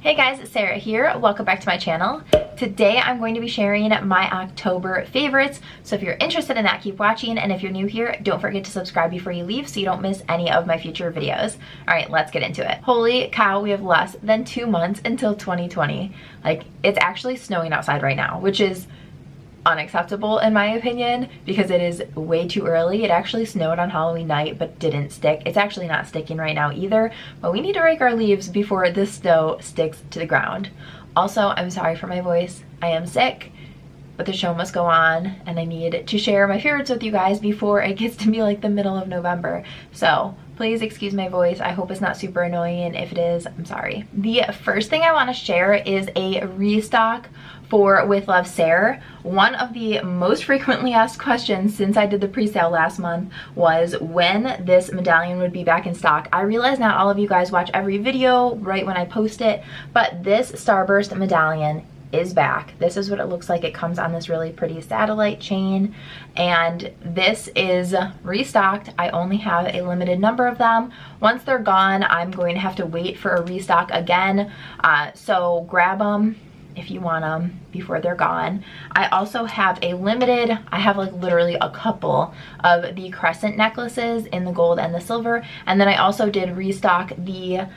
Hey guys, it's Sarah here. Welcome back to my channel. Today I'm going to be sharing my October favorites. So if you're interested in that, keep watching. And if you're new here, don't forget to subscribe before you leave so you don't miss any of my future videos. All right, let's get into it. Holy cow, we have less than 2 months until 2020. Like, it's actually snowing outside right now, which is unacceptable in my opinion because it is way too early. It actually snowed on Halloween night but didn't stick. It's actually not sticking right now either, but we need to rake our leaves before this snow sticks to the ground. Also, I'm sorry for my voice. I am sick, but the show must go on and I need to share my favorites with you guys before it gets to be like the middle of November. So please excuse my voice. I hope it's not super annoying. If it is, I'm sorry. The first thing I want to share is a restock for With Love Sarah. One of the most frequently asked questions since I did the pre-sale last month was when this medallion would be back in stock. I realize not all of you guys watch every video right when I post it, but this Starburst medallion is back. This is what it looks like. It comes on this really pretty satellite chain, and this is restocked. I only have a limited number of them. Once they're gone, I'm going to have to wait for a restock again. So grab them if you want them before they're gone. I also have a limited, I have like literally a couple of the Crescent necklaces in the gold and the silver, and then I also did restock the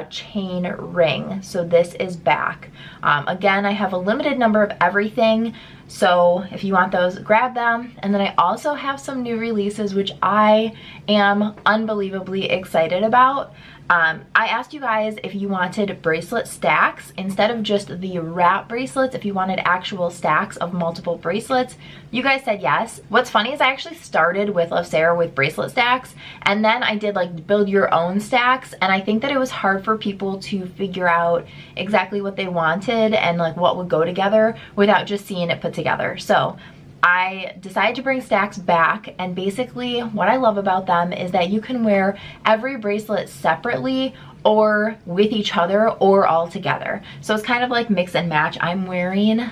chain ring. So this is back. Again, I have a limited number of everything, so if you want those, grab them. And then I also have some new releases which I am unbelievably excited about. I asked you guys if you wanted bracelet stacks instead of just the wrap bracelets, if you wanted actual stacks of multiple bracelets. You guys said yes. What's funny is I actually started with Love Sarah with bracelet stacks, and then I did like build your own stacks, and I think that it was hard for people to figure out exactly what they wanted and like what would go together without just seeing it put together. So I decided to bring stacks back, and basically what I love about them is that you can wear every bracelet separately or with each other or all together. So it's kind of like mix and match. I'm wearing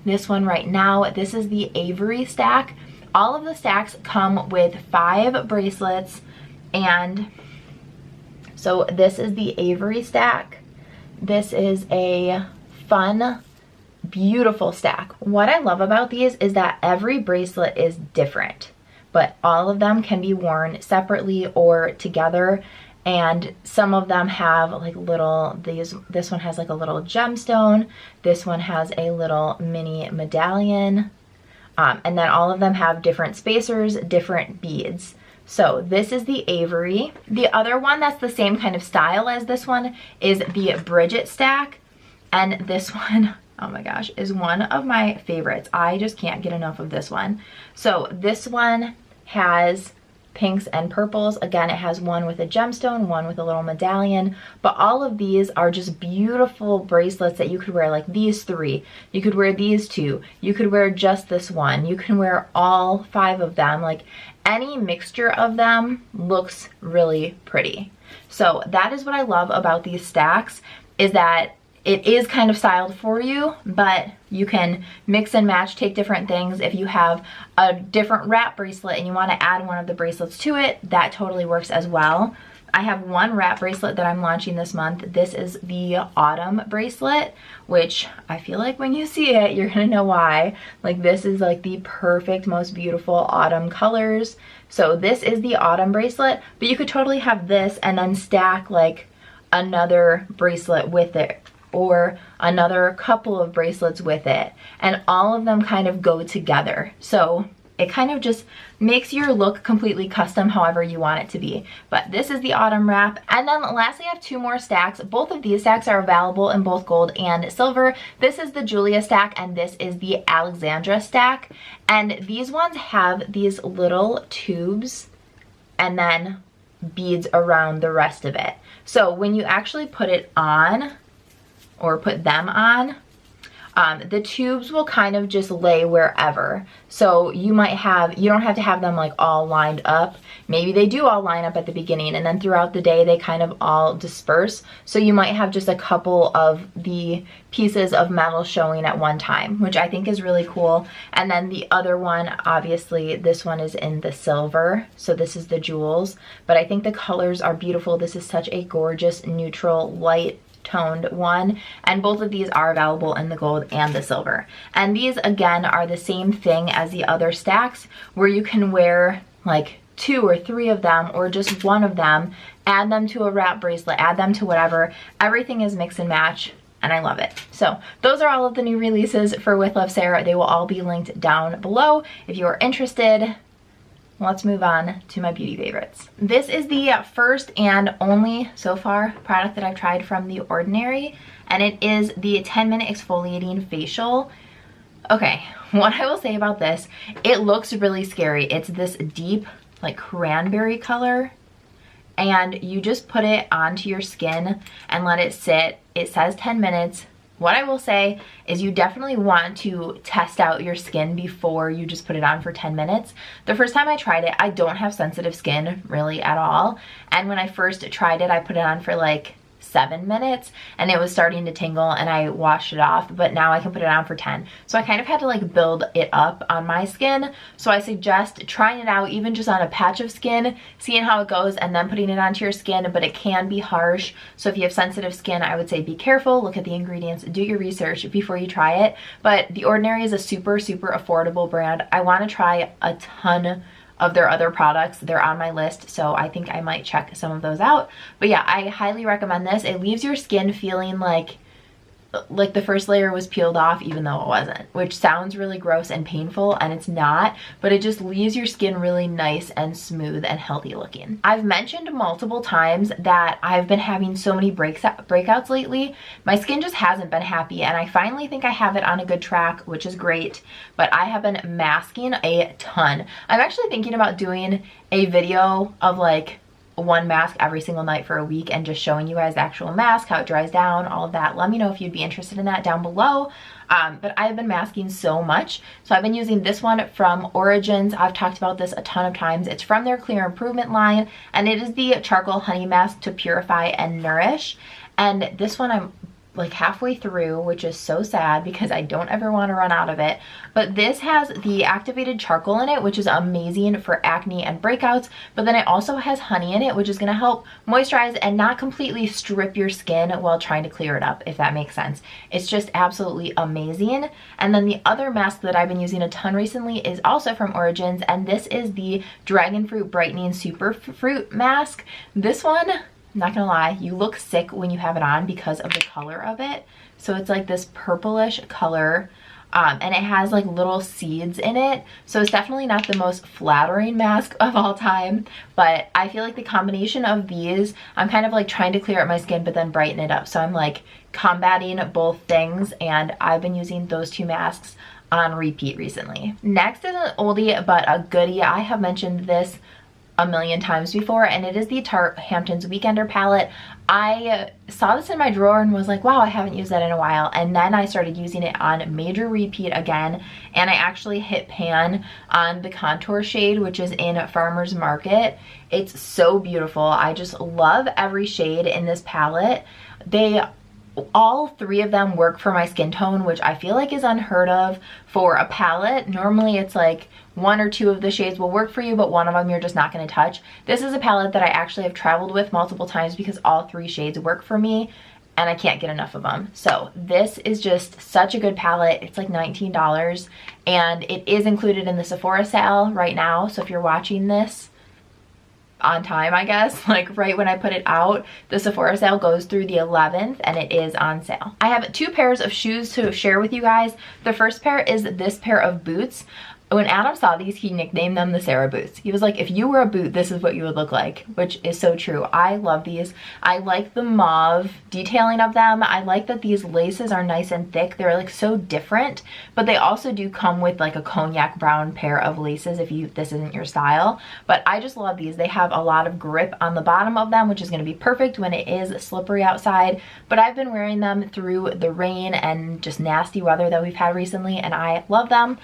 this one right now. This is the Avery Stack. All of the stacks come with 5 bracelets, and so this is the Avery Stack. This is a fun, beautiful stack. What I love about these is that every bracelet is different, but all of them can be worn separately or together, and some of them have like little, this one has like a little gemstone, this one has a little mini medallion, and then all of them have different spacers, different beads. So this is the Avery. The other one that's the same kind of style as this one is the Bridget Stack, and this one, oh my gosh, is one of my favorites. I just can't get enough of this one. So this one has pinks and purples. Again, it has one with a gemstone, one with a little medallion, but all of these are just beautiful bracelets that you could wear, like these 3. You could wear these 2. You could wear just this one. You can wear all 5 of them. Like, any mixture of them looks really pretty. So that is what I love about these stacks, is that it is kind of styled for you, but you can mix and match, take different things. If you have a different wrap bracelet and you want to add one of the bracelets to it, that totally works as well. I have one wrap bracelet that I'm launching this month. This is the Autumn bracelet, which I feel like when you see it, you're gonna know why. Like, this is like the perfect, most beautiful autumn colors. So this is the Autumn bracelet, but you could totally have this and then stack like another bracelet with it, or another couple of bracelets with it, and all of them kind of go together. So it kind of just makes your look completely custom however you want it to be. But this is the Autumn wrap. And then lastly, I have 2 more stacks. Both of these stacks are available in both gold and silver. This is the Julia stack, and this is the Alexandra stack. And these ones have these little tubes and then beads around the rest of it. So when you actually put it on, or put them on, the tubes will kind of just lay wherever. So you might have, you don't have to have them like all lined up. Maybe they do all line up at the beginning, and then throughout the day they kind of all disperse. So you might have just a couple of the pieces of metal showing at one time, which I think is really cool. And then the other one, obviously this one is in the silver, so this is the jewels, but I think the colors are beautiful. This is such a gorgeous neutral light toned one, and both of these are available in the gold and the silver. And these again are the same thing as the other stacks, where you can wear like 2 or 3 of them or just one of them, add them to a wrap bracelet, add them to whatever. Everything is mix and match, and I love it. So those are all of the new releases for With Love Sarah. They will all be linked down below if you are interested. Let's move on to my beauty favorites. This is the first and only, so far, product that I've tried from The Ordinary, and it is the 10-minute exfoliating facial. Okay, what I will say about this, it looks really scary. It's this deep, like cranberry color, and you just put it onto your skin and let it sit. It says 10 minutes. What I will say is you definitely want to test out your skin before you just put it on for 10 minutes. The first time I tried it, I don't have sensitive skin really at all. And when I first tried it, I put it on for like 7 minutes and it was starting to tingle and I washed it off, but now I can put it on for 10. So I kind of had to like build it up on my skin. So I suggest trying it out even just on a patch of skin, seeing how it goes, and then putting it onto your skin, but it can be harsh. So if you have sensitive skin, I would say be careful, look at the ingredients, do your research before you try it. But The Ordinary is a super affordable brand. I want to try a ton of their other products. They're on my list, so I think I might check some of those out. But yeah, I highly recommend this. It leaves your skin feeling like the first layer was peeled off, even though it wasn't, which sounds really gross and painful, and it's not, but it just leaves your skin really nice and smooth and healthy looking. I've mentioned multiple times that I've been having so many breakouts lately. My skin just hasn't been happy, and I finally think I have it on a good track, which is great, but I have been masking a ton. I'm actually thinking about doing a video of like one mask every single night for a week and just showing you guys the actual mask, how it dries down, all of that. Let me know if you'd be interested in that down below. But I've been masking so much. So I've been using this one from Origins. I've talked about this a ton of times. It's from their Clear Improvement line, and it is the Charcoal Honey Mask to Purify and Nourish. And this one I'm like halfway through, which is so sad because I don't ever want to run out of it. But this has the activated charcoal in it, which is amazing for acne and breakouts, but then it also has honey in it, which is going to help moisturize and not completely strip your skin while trying to clear it up, if that makes sense. It's just absolutely amazing. And then the other mask that I've been using a ton recently is also from Origins, and this is the Dragon Fruit Brightening Superfruit Mask. This one, I'm not gonna lie, you look sick when you have it on because of the color of it. So it's like this purplish color, and it has like little seeds in it. So it's definitely not the most flattering mask of all time, but I feel like the combination of these, I'm kind of like trying to clear up my skin but then brighten it up. So I'm like combating both things, and I've been using those two masks on repeat recently. Next is an oldie but a goodie. I have mentioned this a million times before, and it is the Tarte Hamptons Weekender palette. I saw this in my drawer and was like, wow, I haven't used that in a while, and then I started using it on major repeat again, and I actually hit pan on the contour shade, which is in Farmer's Market. It's so beautiful. I just love every shade in this palette. All 3 of them work for my skin tone, which I feel like is unheard of for a palette. Normally it's like 1 or 2 of the shades will work for you, but one of them you're just not going to touch. This is a palette that I actually have traveled with multiple times because all 3 shades work for me, and I can't get enough of them. So this is just such a good palette. It's like $19, and it is included in the Sephora sale right now. So if you're watching this on time, I guess, like right when I put it out, the Sephora sale goes through the 11th and it is on sale. I have 2 pairs of shoes to share with you guys. The first pair is this pair of boots. When Adam saw these, he nicknamed them the Sarah boots. He was like, if you were a boot, this is what you would look like, which is so true. I love these. I like the mauve detailing of them. I like that these laces are nice and thick. They're like so different, but they also do come with like a cognac brown pair of laces if this isn't your style. But I just love these. They have a lot of grip on the bottom of them, which is going to be perfect when it is slippery outside. But I've been wearing them through the rain and just nasty weather that we've had recently, and I love them.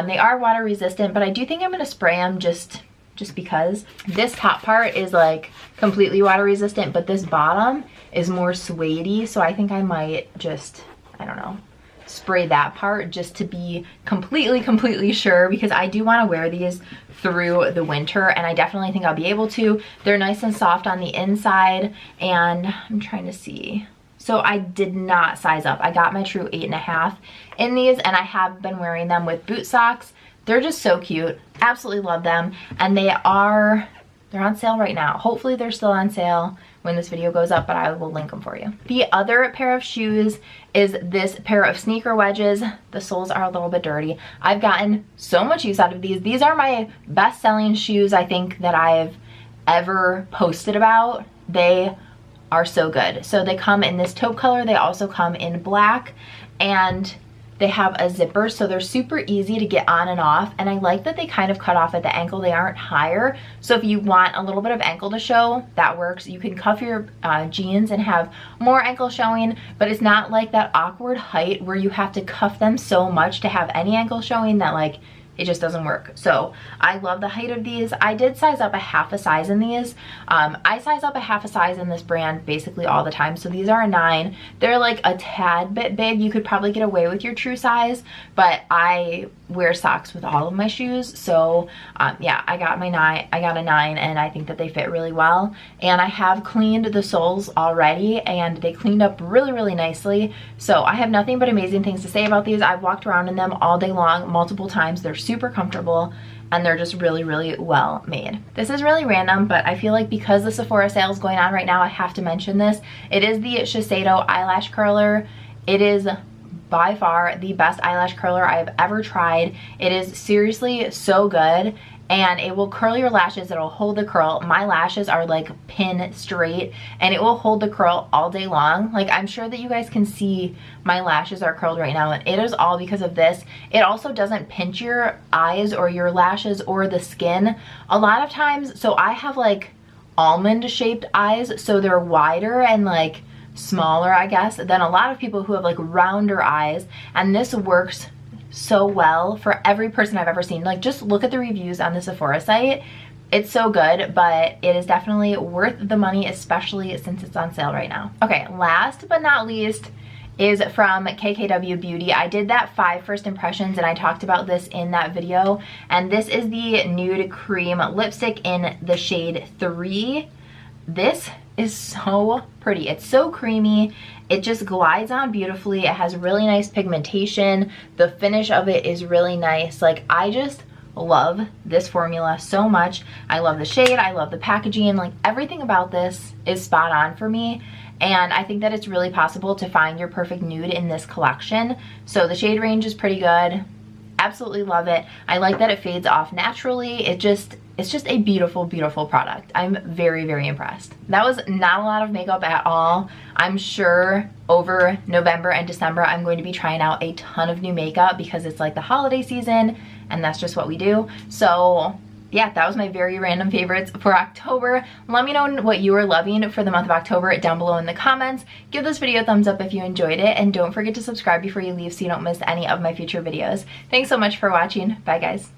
They are water resistant, but I do think I'm going to spray them just because. This top part is like completely water resistant, but this bottom is more suede-y, so I think I might just, I don't know, spray that part just to be completely sure, because I do want to wear these through the winter, and I definitely think I'll be able to. They're nice and soft on the inside, and I'm trying to see. so I did not size up. I got my true 8.5 in these, and I have been wearing them with boot socks. They're just so cute. Absolutely love them. And they're on sale right now. Hopefully they're still on sale when this video goes up, but I will link them for you. The other pair of shoes is this pair of sneaker wedges. The soles are a little bit dirty. I've gotten so much use out of these. These are my best selling shoes, I think, that I've ever posted about. They are so good. So they come in this taupe color. They also come in black, and they have a zipper, so they're super easy to get on and off. And I like that they kind of cut off at the ankle. They aren't higher, so if you want a little bit of ankle to show, that works. You can cuff your jeans and have more ankle showing, but it's not like that awkward height where you have to cuff them so much to have any ankle showing that like it just doesn't work. So I love the height of these. I did size up a half a size in these. I size up a half a size in this brand basically all the time. So these are a 9. They're like a tad bit big. You could probably get away with your true size, but I wear socks with all of my shoes. So yeah, I got a 9, and I think that they fit really well. And I have cleaned the soles already, and they cleaned up really, really nicely. So I have nothing but amazing things to say about these. I've walked around in them all day long, multiple times. They're super comfortable, and they're just really, really well made. This is really random, but I feel like because the Sephora sale is going on right now, I have to mention this. It is the Shiseido eyelash curler. It is by far the best eyelash curler I've ever tried. It is seriously so good, and it will curl your lashes. It'll hold the curl. My lashes are like pin straight, and it will hold the curl all day long. Like, I'm sure that you guys can see my lashes are curled right now, and it is all because of this. It also doesn't pinch your eyes or your lashes or the skin a lot of times. So I have like almond shaped eyes, so they're wider and like smaller, I guess, than a lot of people who have like rounder eyes, and this works so well for every person I've ever seen. Like, just look at the reviews on the Sephora site. It's so good, but it is definitely worth the money, especially since it's on sale right now. Okay, last but not least is from KKW Beauty. I did that 5 first impressions, and I talked about this in that video, and this is the Nude Cream lipstick in the shade 3. This is so pretty. It's so creamy. It just glides on beautifully. It has really nice pigmentation. The finish of it is really nice. Like, I just love this formula so much. I love the shade. I love the packaging. Like, everything about this is spot on for me. And I think that it's really possible to find your perfect nude in this collection. So the shade range is pretty good. Absolutely love it. I like that it fades off naturally. It's just a beautiful, beautiful product. I'm very, very impressed. That was not a lot of makeup at all. I'm sure over November and December, I'm going to be trying out a ton of new makeup because it's like the holiday season, and that's just what we do. So yeah, that was my very random favorites for October. Let me know what you are loving for the month of October down below in the comments. Give this video a thumbs up if you enjoyed it, and don't forget to subscribe before you leave so you don't miss any of my future videos. Thanks so much for watching. Bye, guys.